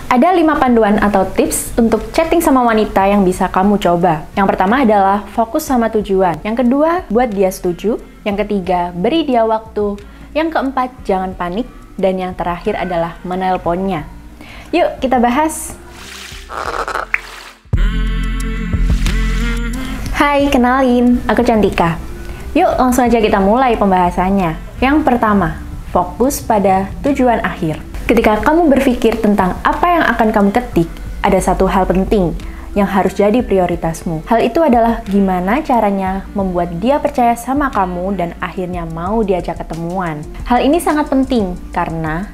Ada 5 panduan atau tips untuk chatting sama wanita yang bisa kamu coba. Yang pertama adalah fokus sama tujuan. Yang kedua, buat dia setuju. Yang ketiga, beri dia waktu. Yang keempat, jangan panik. Dan yang terakhir adalah menelponnya. Yuk, kita bahas. Hai, kenalin, aku Cantika. Yuk, langsung aja kita mulai pembahasannya. Yang pertama, fokus pada tujuan akhir. Ketika kamu berpikir tentang apa yang akan kamu ketik, ada satu hal penting yang harus jadi prioritasmu. Hal itu adalah gimana caranya membuat dia percaya sama kamu dan akhirnya mau diajak ketemuan. Hal ini sangat penting karena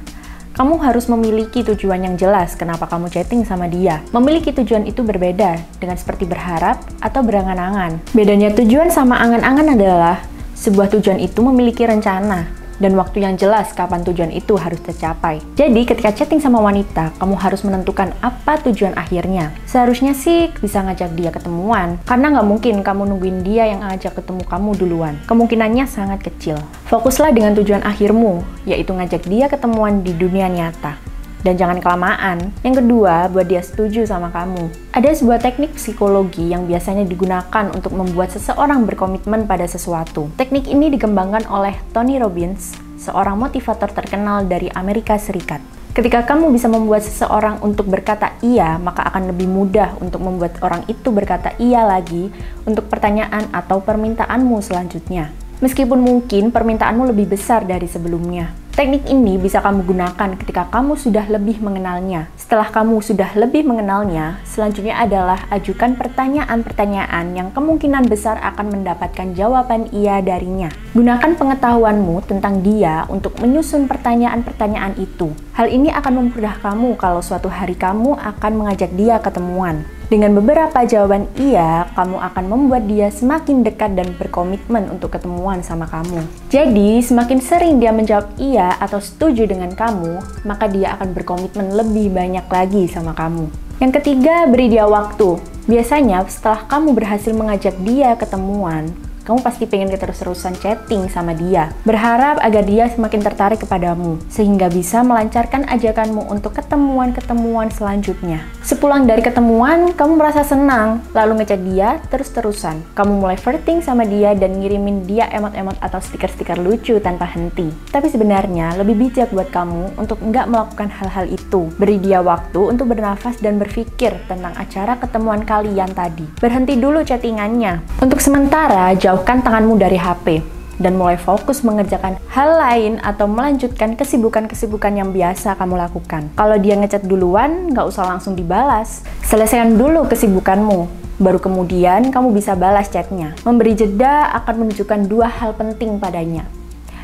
kamu harus memiliki tujuan yang jelas kenapa kamu chatting sama dia. Memiliki tujuan itu berbeda dengan seperti berharap atau berangan-angan. Bedanya tujuan sama angan-angan adalah sebuah tujuan itu memiliki rencana dan waktu yang jelas kapan tujuan itu harus tercapai. Jadi ketika chatting sama wanita, kamu harus menentukan apa tujuan akhirnya. Seharusnya sih bisa ngajak dia ketemuan, karena nggak mungkin kamu nungguin dia yang ngajak ketemu kamu duluan. Kemungkinannya sangat kecil. Fokuslah dengan tujuan akhirmu, yaitu ngajak dia ketemuan di dunia nyata. Dan jangan kelamaan. Yang kedua, buat dia setuju sama kamu. Ada sebuah teknik psikologi yang biasanya digunakan untuk membuat seseorang berkomitmen pada sesuatu. Teknik ini dikembangkan oleh Tony Robbins, seorang motivator terkenal dari Amerika Serikat. Ketika kamu bisa membuat seseorang untuk berkata iya, maka akan lebih mudah untuk membuat orang itu berkata iya lagi untuk pertanyaan atau permintaanmu selanjutnya. Meskipun mungkin permintaanmu lebih besar dari sebelumnya. Teknik ini bisa kamu gunakan ketika kamu sudah lebih mengenalnya. Setelah kamu sudah lebih mengenalnya, selanjutnya adalah ajukan pertanyaan-pertanyaan yang kemungkinan besar akan mendapatkan jawaban iya darinya. Gunakan pengetahuanmu tentang dia untuk menyusun pertanyaan-pertanyaan itu. Hal ini akan mempermudah kamu kalau suatu hari kamu akan mengajak dia ketemuan. Dengan beberapa jawaban iya, kamu akan membuat dia semakin dekat dan berkomitmen untuk ketemuan sama kamu. Jadi, semakin sering dia menjawab iya atau setuju dengan kamu, maka dia akan berkomitmen lebih banyak lagi sama kamu. Yang ketiga, beri dia waktu. Biasanya, setelah kamu berhasil mengajak dia ketemuan, kamu pasti pengen terus-terusan chatting sama dia. Berharap agar dia semakin tertarik kepadamu, sehingga bisa melancarkan ajakanmu untuk ketemuan-ketemuan selanjutnya. Sepulang dari ketemuan, kamu merasa senang, lalu ngechat dia terus-terusan. Kamu mulai flirting sama dia dan ngirimin dia emot-emot atau stiker-stiker lucu tanpa henti. Tapi sebenarnya lebih bijak buat kamu untuk nggak melakukan hal-hal itu. Beri dia waktu untuk bernafas dan berpikir tentang acara ketemuan kalian tadi. Berhenti dulu chattingannya. Untuk sementara, jauhkan tanganmu dari HP dan mulai fokus mengerjakan hal lain atau melanjutkan kesibukan-kesibukan yang biasa kamu lakukan. Kalau dia ngechat duluan, nggak usah langsung dibalas. Selesaikan dulu kesibukanmu, baru kemudian kamu bisa balas chatnya. Memberi jeda akan menunjukkan 2 hal penting padanya.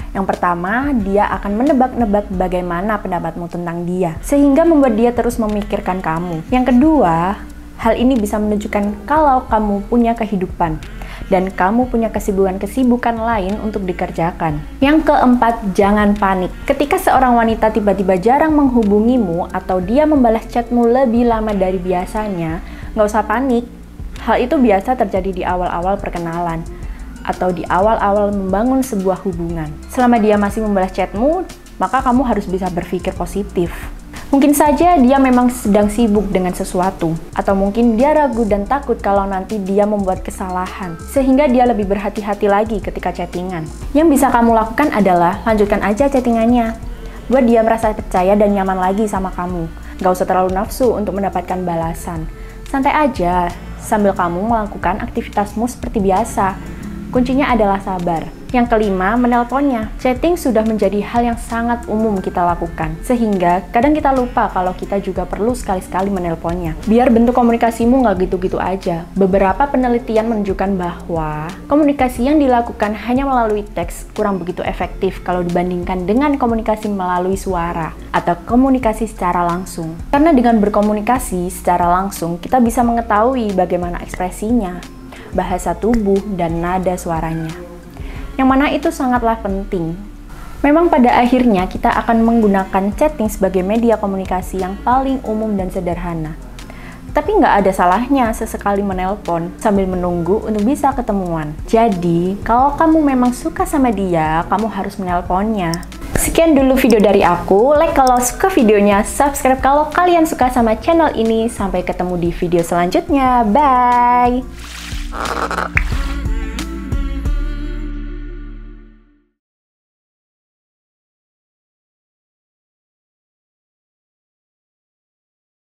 Yang pertama, dia akan menebak-nebak bagaimana pendapatmu tentang dia, sehingga membuat dia terus memikirkan kamu. Yang kedua, hal ini bisa menunjukkan kalau kamu punya kehidupan dan kamu punya kesibukan-kesibukan lain untuk dikerjakan. Yang keempat, jangan panik. Ketika seorang wanita tiba-tiba jarang menghubungimu atau dia membalas chatmu lebih lama dari biasanya, nggak usah panik. Hal itu biasa terjadi di awal-awal perkenalan atau di awal-awal membangun sebuah hubungan. Selama dia masih membalas chatmu, maka kamu harus bisa berpikir positif. Mungkin saja dia memang sedang sibuk dengan sesuatu, atau mungkin dia ragu dan takut kalau nanti dia membuat kesalahan, sehingga dia lebih berhati-hati lagi ketika chattingan. Yang bisa kamu lakukan adalah lanjutkan aja chattingannya, buat dia merasa percaya dan nyaman lagi sama kamu. Gak usah terlalu nafsu untuk mendapatkan balasan. Santai aja, sambil kamu melakukan aktivitasmu seperti biasa. Kuncinya adalah sabar. Yang kelima, menelponnya. Chatting sudah menjadi hal yang sangat umum kita lakukan, sehingga kadang kita lupa kalau kita juga perlu sekali-sekali menelponnya. Biar bentuk komunikasimu nggak gitu-gitu aja. Beberapa penelitian menunjukkan bahwa komunikasi yang dilakukan hanya melalui teks kurang begitu efektif kalau dibandingkan dengan komunikasi melalui suara atau komunikasi secara langsung. Karena dengan berkomunikasi secara langsung, kita bisa mengetahui bagaimana ekspresinya, bahasa tubuh, dan nada suaranya. Yang mana itu sangatlah penting. Memang pada akhirnya kita akan menggunakan chatting sebagai media komunikasi yang paling umum dan sederhana. Tapi nggak ada salahnya sesekali menelpon sambil menunggu untuk bisa ketemuan. Jadi, kalau kamu memang suka sama dia, kamu harus menelponnya. Sekian dulu video dari aku. Like kalau suka videonya, subscribe kalau kalian suka sama channel ini. Sampai ketemu di video selanjutnya. Bye!